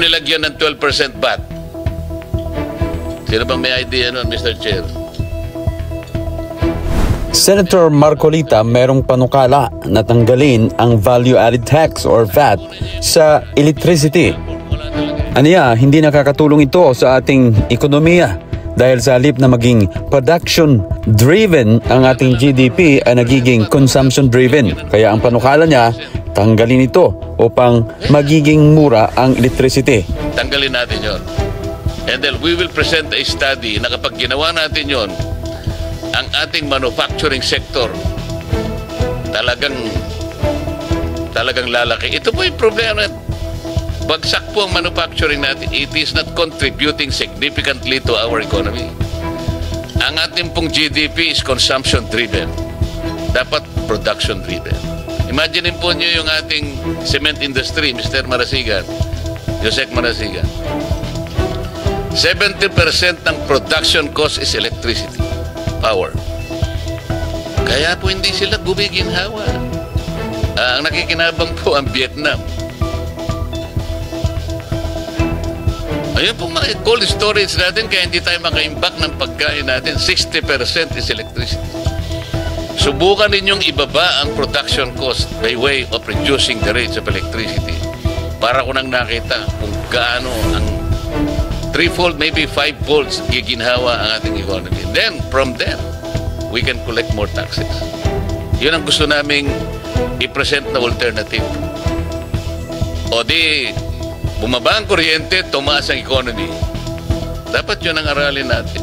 nilagyan ng 12% VAT? Sino bang may idea nun, Mr. Chair? Senator Marcolita merong panukala na tanggalin ang value-added tax or VAT sa electricity. Aniya, hindi nakakatulong ito sa ating ekonomiya dahil sa halip na maging production-driven ang ating GDP ay nagiging consumption-driven. Kaya ang panukala niya, tanggalin ito upang magiging mura ang electricity. Tanggalin natin yon. And then we will present a study na kapag ginawa natin yon, ang ating manufacturing sector talagang lalaki. Ito po yung problema. Bagsak po ang manufacturing natin. It is not contributing significantly to our economy. Ang ating pong GDP is consumption-driven. Dapat production-driven. Imagine po nyo yung ating cement industry, Mr. Marasigan, Josec Marasigan. 70% ng production cost is electricity, power. Kaya po hindi sila gumiginhawa. Ang nakikinabang po ang Vietnam. Ayun po mga cold storage natin, kaya hindi tayo maka-imbak ng pagkain natin. 60% is electricity. Subukan ninyong ibaba ang production cost by way of reducing the rates of electricity. Para ko nang nakita kung gaano ang 3-fold, maybe 5-fold giginhawa ang ating economy. Then, from there, we can collect more taxes. Yun ang gusto naming i-present na alternative. O di, bumaba ang kuryente, tumaas ang economy. Dapat yun ang aralin natin.